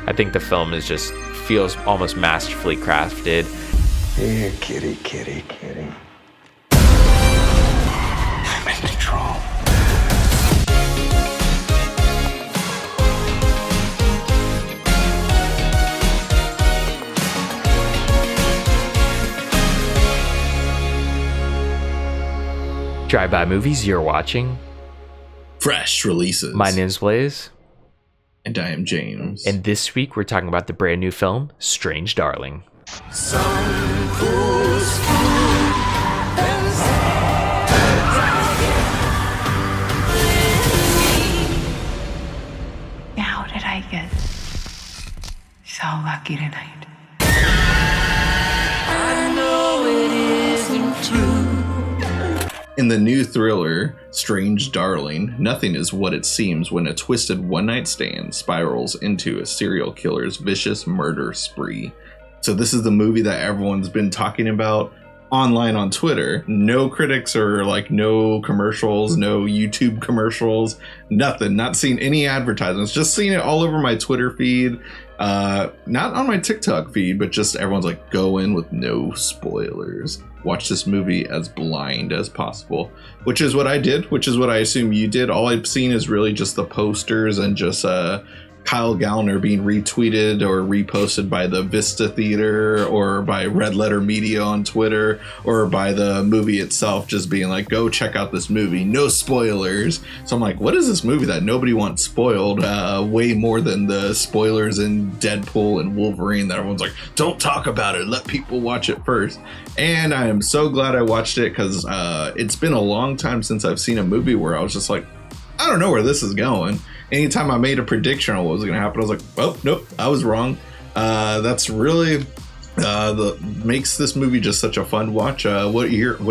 I think the film is just feels almost masterfully crafted. Here, kitty, kitty, kitty. I'm in control. Drive-by movies, you're watching Fresh releases. My name's Blaise. And I am James. And this week we're talking about the brand new film, Strange Darling. How did I get so lucky tonight? In the new thriller, Strange Darling, nothing is what it seems when a twisted one-night stand spirals into a serial killer's vicious murder spree. So this is the movie that everyone's been talking about online on Twitter. No critics or no commercials, no YouTube commercials, nothing. Not seeing any advertisements, just seeing it all over my Twitter feed. Not on my TikTok feed, but just everyone's like, go in with no spoilers. Watch this movie as blind as possible, which is what I did, which is what I assume you did. All I've seen is really just the posters and just Kyle Gallner being retweeted or reposted by the Vista Theater or by Red Letter Media on Twitter or by the movie itself just being like, go check out this movie, no spoilers. So I'm like, what is this movie that nobody wants spoiled? Way more than the spoilers in Deadpool and Wolverine that everyone's like, don't talk about it, let people watch it first. And I am so glad I watched it because it's been a long time since I've seen a movie where I was just like, I don't know where this is going. Anytime I made a prediction on what was going to happen, I was like, oh, nope, I was wrong. That's really makes this movie just such a fun watch. What are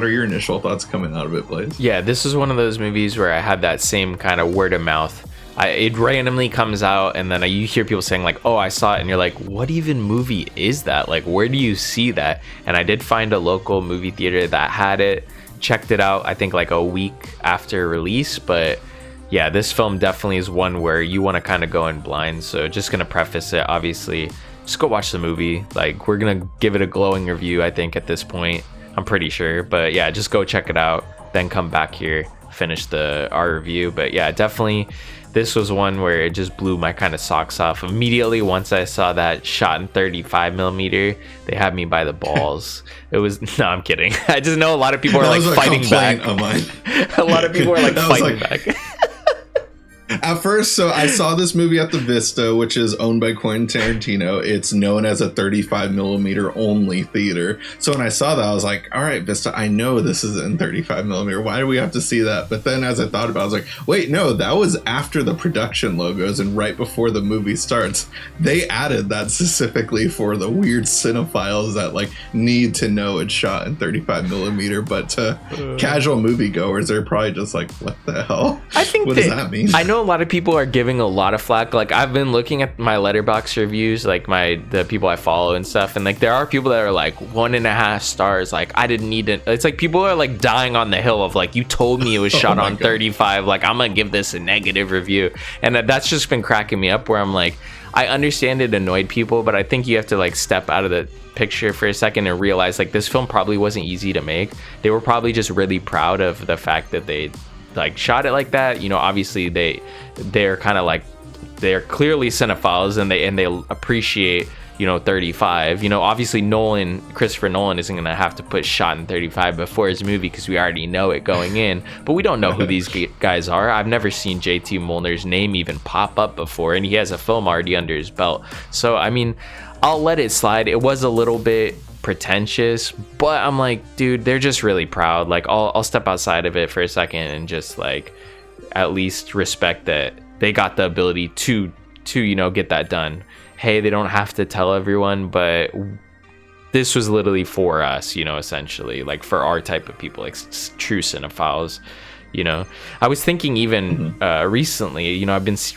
your initial thoughts coming out of it, Blaise? Yeah, this is one of those movies where I had that same kind of word of mouth. It randomly comes out and then you hear people saying like, oh, I saw it. And you're like, what even movie is that? Like, where do you see that? And I did find a local movie theater that had it, checked it out, I think like a week after release. But yeah, this film definitely is one where you want to kind of go in blind. So just going to preface it, obviously, just go watch the movie. Like, we're going to give it a glowing review, I think, at this point. I'm pretty sure. But yeah, just go check it out. Then come back here, finish our review. But yeah, definitely, this was one where it just blew my kind of socks off. Immediately, once I saw that shot in 35mm, they had me by the balls. It was, no, I'm kidding. I just know a lot of people are like fighting back. A lot of people are like fighting back. At first, so I saw this movie at the Vista, which is owned by Quentin Tarantino. It's known as a 35mm only theater. So when I saw that, I was like, all right, Vista, I know this is in 35mm. Why do we have to see that? But then as I thought about it, I was like, wait, no, that was after the production logos and right before the movie starts. They added that specifically for the weird cinephiles that need to know it's shot in 35mm. But to casual moviegoers, they're probably just like, what the hell? I think what does that mean? I know a lot of people are giving a lot of flack. Like, I've been looking at my Letterboxd reviews, like the people I follow and stuff, and there are people that are like 1.5 stars. Like, I didn't need it. It's like people are like dying on the hill of like, you told me it was shot on 35. Like, I'm gonna give this a negative review, and that's just been cracking me up. Where I'm like, I understand it annoyed people, but I think you have to like step out of the picture for a second and realize like this film probably wasn't easy to make. They were probably just really proud of the fact that they shot it like that. Obviously they're kind of like, they're clearly cinephiles and they appreciate 35. Obviously Christopher Nolan isn't gonna have to put shot in 35 before his movie because we already know it going in, but we don't know who these guys are. I've never seen JT Mollner's name even pop up before, and he has a film already under his belt. So I mean, I'll let it slide. It was a little bit pretentious, but I'm like, dude, they're just really proud. Like, I'll step outside of it for a second and just like at least respect that they got the ability to get that done. Hey, they don't have to tell everyone, but this was literally for us, essentially, like for our type of people, like true cinephiles. I was thinking even recently,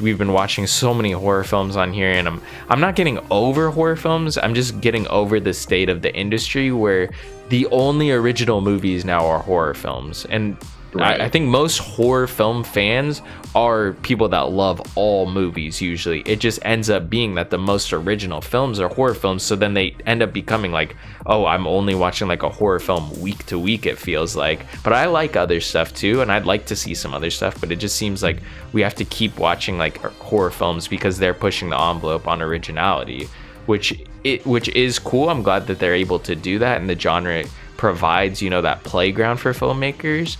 we've been watching so many horror films on here, and I'm not getting over horror films. I'm just getting over the state of the industry where the only original movies now are horror films. And Right. I think most horror film fans are people that love all movies. Usually it just ends up being that the most original films are horror films, so then they end up becoming like, oh, I'm only watching like a horror film week to week, it feels like. But I like other stuff too, and I'd like to see some other stuff, but it just seems like we have to keep watching like horror films because they're pushing the envelope on originality, which is cool. I'm glad that they're able to do that, and the genre provides, you know, that playground for filmmakers.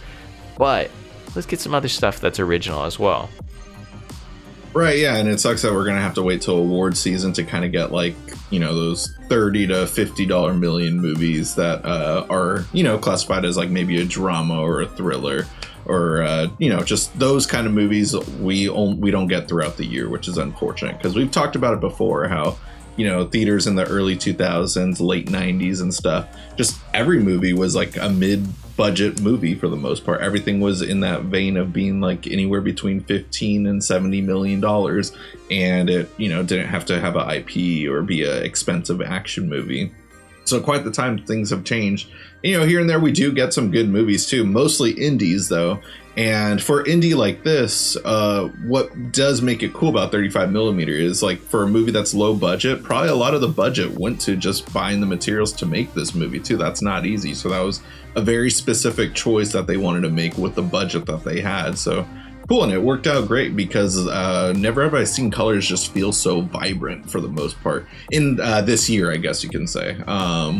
But let's get some other stuff that's original as well. Right, yeah, and it sucks that we're gonna have to wait till award season to kind of get like, you know, those $30 to $50 million movies that are, you know, classified as like maybe a drama or a thriller, or you know, just those kind of movies we don't get throughout the year, which is unfortunate because we've talked about it before how, you know, theaters in the early 2000s, late 90s and stuff, just every movie was like a mid-budget movie for the most part. Everything was in that vein of being like anywhere between 15 and 70 million dollars, and it, you know, didn't have to have an IP or be an expensive action movie. So quite the time things have changed. You know, here and there we do get some good movies too, mostly indies though. And for indie like this, what does make it cool about 35mm is like for a movie that's low budget, probably a lot of the budget went to just buying the materials to make this movie too. That's not easy. So that was a very specific choice that they wanted to make with the budget that they had. So cool, and it worked out great because never have I seen colors just feel so vibrant for the most part in this year, I guess you can say,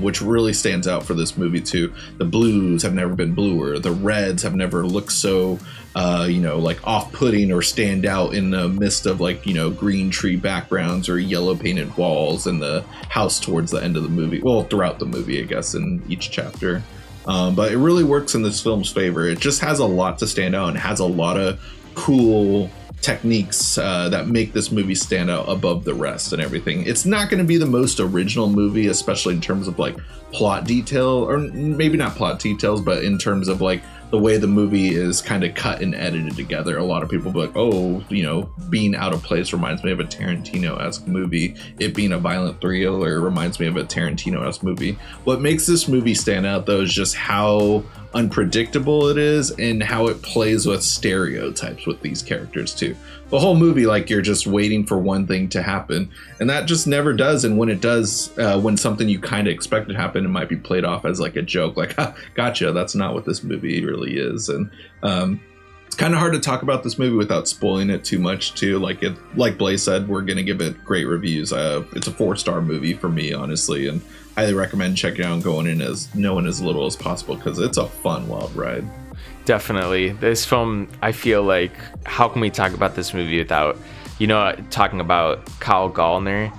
which really stands out for this movie too. The blues have never been bluer. The reds have never looked so, you know, like off-putting or stand out in the midst of like, you know, green tree backgrounds or yellow painted walls in the house towards the end of the movie. Well, throughout the movie, I guess, in each chapter. But it really works in this film's favor. It just has a lot to stand out and has a lot of cool techniques that make this movie stand out above the rest and everything. It's not going to be the most original movie, especially in terms of like plot detail, or maybe not plot details, but in terms of like the way the movie is kind of cut and edited together. A lot of people be like, oh, you know, being out of place reminds me of a Tarantino-esque movie. It being a violent thriller reminds me of a Tarantino-esque movie. What makes this movie stand out though is just how unpredictable it is and how it plays with stereotypes with these characters too. The whole movie, like, you're just waiting for one thing to happen, and that just never does. And when it does, when something you kind of expect to happen, it might be played off as like a joke, like, ha, gotcha, that's not what this movie really is. And it's kind of hard to talk about this movie without spoiling it too much too. Like Blaise said, we're gonna give it great reviews. It's a 4-star movie for me, honestly, and highly recommend checking out and going in as knowing as little as possible because it's a fun, wild ride. Definitely. This film, I feel like, how can we talk about this movie without, you know, talking about Kyle Gallner?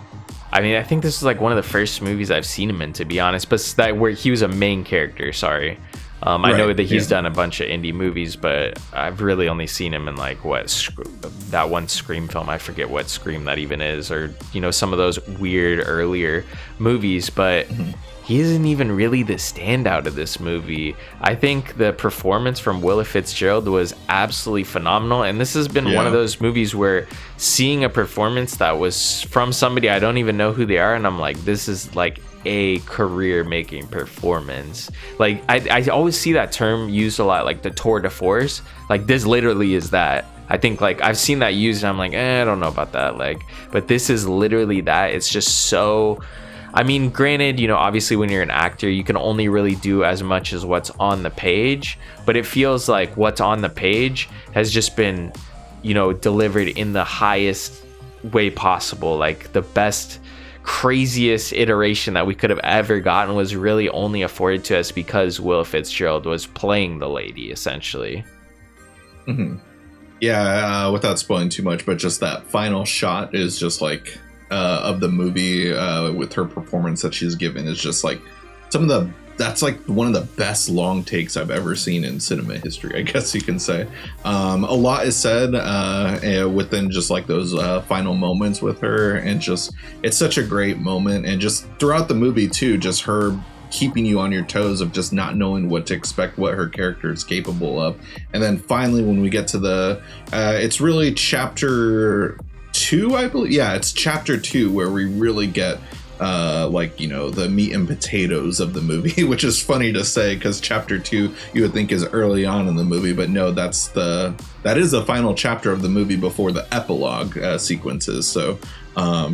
I mean, I think this is like one of the first movies I've seen him in, to be honest, but that where he was a main character, sorry. I know that he's done a bunch of indie movies, but I've really only seen him in like that one Scream film. I forget what Scream that even is, or, you know, some of those weird earlier movies, but he isn't even really the standout of this movie. I think the performance from Willa Fitzgerald was absolutely phenomenal, and this has been one of those movies where seeing a performance that was from somebody I don't even know who they are, and I'm like, this is like a career-making performance. Like I always see that term used a lot, like the tour de force. Like this literally is that. I think like I've seen that used and I'm like, I don't know about that. Like, but this is literally that. It's just so, I mean, granted, you know, obviously when you're an actor, you can only really do as much as what's on the page, but it feels like what's on the page has just been, you know, delivered in the highest way possible. Like the best, craziest iteration that we could have ever gotten was really only afforded to us because Willa Fitzgerald was playing the lady, essentially. Yeah, without spoiling too much, but just that final shot is just like of the movie with her performance that she's given is just like that's like one of the best long takes I've ever seen in cinema history, I guess you can say. A lot is said within just like those final moments with her, and just it's such a great moment, and just throughout the movie too, just her keeping you on your toes of just not knowing what to expect, what her character is capable of. And then finally when we get to the it's really chapter 2, I believe. Yeah, it's chapter 2 where we really get like, you know, the meat and potatoes of the movie, which is funny to say because chapter 2 you would think is early on in the movie, but no, that is the final chapter of the movie before the epilogue sequences. So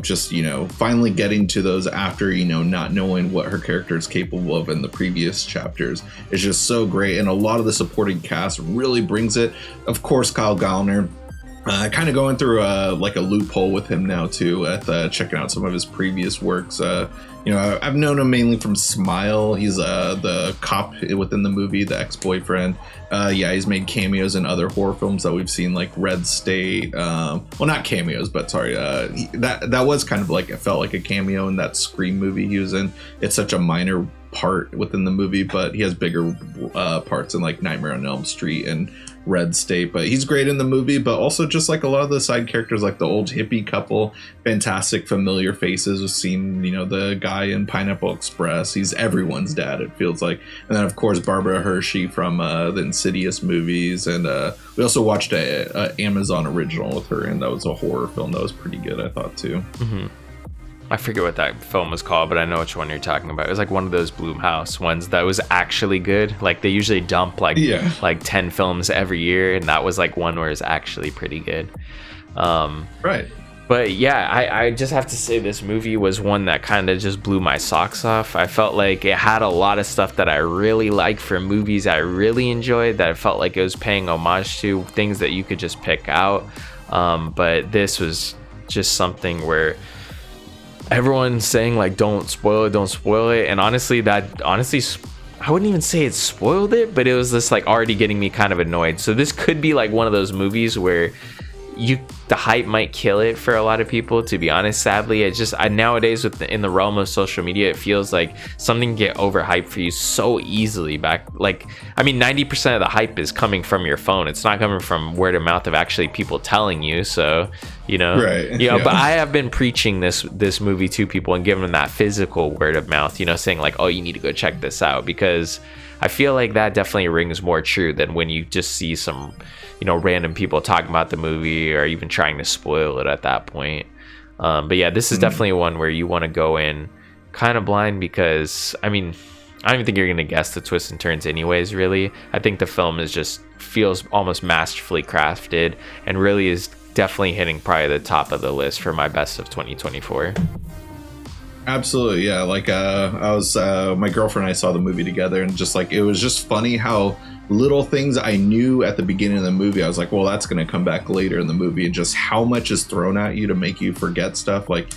just, you know, finally getting to those after, you know, not knowing what her character is capable of in the previous chapters is just so great. And a lot of the supporting cast really brings it. Of course, Kyle Gallner, kind of going through like a loophole with him now too, at checking out some of his previous works. You know, I've known him mainly from Smile. He's the cop within the movie, the ex-boyfriend. Yeah, he's made cameos in other horror films that we've seen, like Red State. Well, not cameos, but sorry, that was kind of like, it felt like a cameo in that Scream movie he was in. It's such a minor part within the movie, but he has bigger parts in like Nightmare on Elm Street and Red State. But he's great in the movie, but also just like a lot of the side characters, like the old hippie couple, fantastic familiar faces. We've seen, you know, the guy in Pineapple Express, he's everyone's dad, it feels like. And then of course Barbara Hershey from the Insidious movies, and we also watched a Amazon original with her, and that was a horror film that was pretty good, I thought too. I forget what that film was called, but I know which one you're talking about. It was like one of those Blumhouse ones that was actually good. Like they usually dump like 10 films every year, and that was like one where it's actually pretty good. Right. But yeah, I just have to say this movie was one that kind of just blew my socks off. I felt like it had a lot of stuff that I really like for movies I really enjoyed, that I felt like it was paying homage to, things that you could just pick out. But this was just something where everyone's saying like, don't spoil it. And honestly, I wouldn't even say it spoiled it, but it was just like already getting me kind of annoyed. So this could be like one of those movies where the hype might kill it for a lot of people, to be honest. Sadly, nowadays in the realm of social media, it feels like something can get overhyped for you so easily. 90% of the hype is coming from your phone. It's not coming from word of mouth of actually people telling you. So, you know, right. But I have been preaching this movie to people and giving them that physical word of mouth, you know, saying like, oh, you need to go check this out, because I feel like that definitely rings more true than when you just see some, you know, random people talking about the movie or even trying to spoil it at that point. But yeah, this is definitely one where you want to go in kind of blind, because I don't even think you're going to guess the twists and turns anyways, really. I think the film feels almost masterfully crafted and really is definitely hitting probably the top of the list for my best of 2024. Absolutely, yeah. Like I was my girlfriend and I saw the movie together, and just like, it was just funny how little things I knew at the beginning of the movie, I was like, well, that's going to come back later in the movie, and just how much is thrown at you to make you forget stuff. Like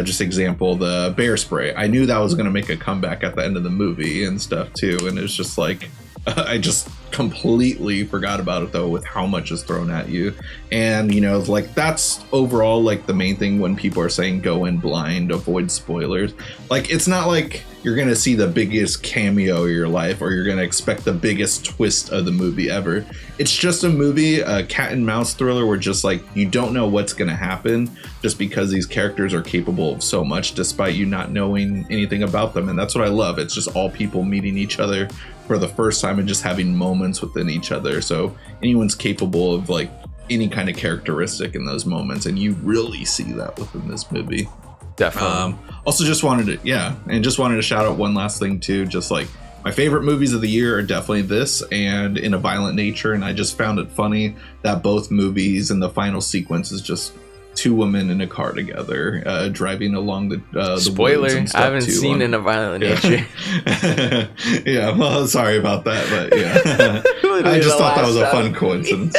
just example, the bear spray, I knew that was going to make a comeback at the end of the movie and stuff too, and it's just like I just completely forgot about it though, with how much is thrown at you. And you know, like that's overall like the main thing when people are saying go in blind, avoid spoilers. Like it's not like you're gonna see the biggest cameo of your life, or you're gonna expect the biggest twist of the movie ever. It's just a movie, a cat and mouse thriller, where just like you don't know what's gonna happen, just because these characters are capable of so much despite you not knowing anything about them. And that's what I love. It's just all people meeting each other for the first time and just having moments within each other. So anyone's capable of like any kind of characteristic in those moments, and you really see that within this movie. Definitely. Also just wanted to shout out one last thing too. Just like my favorite movies of the year are definitely this and In a Violent Nature, and I just found it funny that both movies in the final sequence is just two women in a car together driving along the spoiler, woods and stuff. I haven't seen In a Violent Nature. Yeah, well, sorry about that, but yeah. I just thought that was a fun coincidence.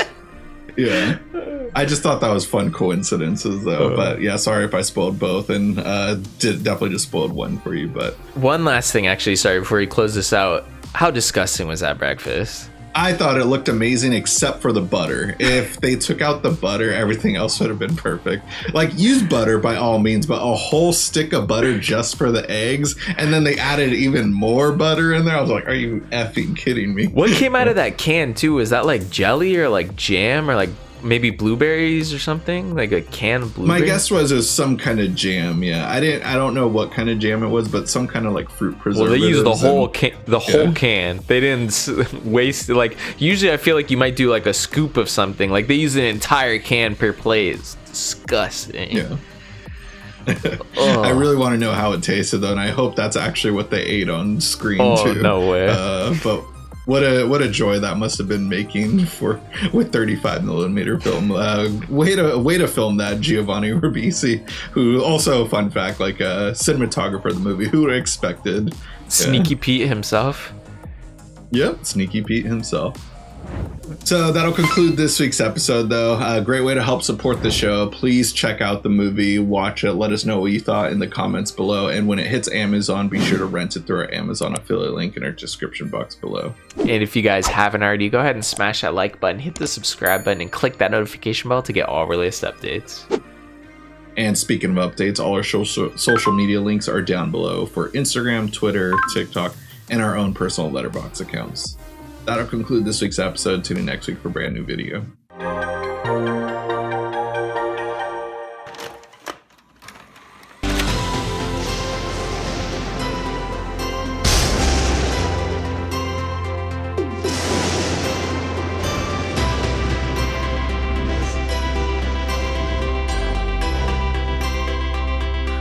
Yeah, I just thought that was fun coincidences though. But yeah, sorry if I spoiled both, and definitely just spoiled one for you. But one last thing, actually, sorry, before you close this out, how disgusting was that breakfast? I thought it looked amazing except for the butter. If they took out the butter, everything else would have been perfect. Like, use butter by all means, but a whole stick of butter just for the eggs, and then they added even more butter in there. I was like, are you effing kidding me? What came out of that can too? Is that like jelly or like jam or like maybe blueberries or something? Like a can of blueberries? My guess was it was some kind of jam. Yeah, I don't know what kind of jam it was, but some kind of like fruit preservative. Well, they used the whole can. They didn't waste. Like usually, I feel like you might do like a scoop of something. Like they use an entire can per plate. It's disgusting. Yeah. I really want to know how it tasted though, and I hope that's actually what they ate on screen too. No way. But what a joy that must have been making with 35mm film. Way to film that, Giovanni Ribisi, who also, fun fact, like a cinematographer of the movie. Who would have expected? Sneaky Pete himself. Yep, Sneaky Pete himself. So that'll conclude this week's episode, though. A great way to help support the show. Please check out the movie, watch it, let us know what you thought in the comments below. And when it hits Amazon, be sure to rent it through our Amazon affiliate link in our description box below. And if you guys haven't already, go ahead and smash that like button, hit the subscribe button, and click that notification bell to get all latest updates. And speaking of updates, all our social media links are down below for Instagram, Twitter, TikTok, and our own personal letterbox accounts. That'll conclude this week's episode. Tune in next week for a brand new video.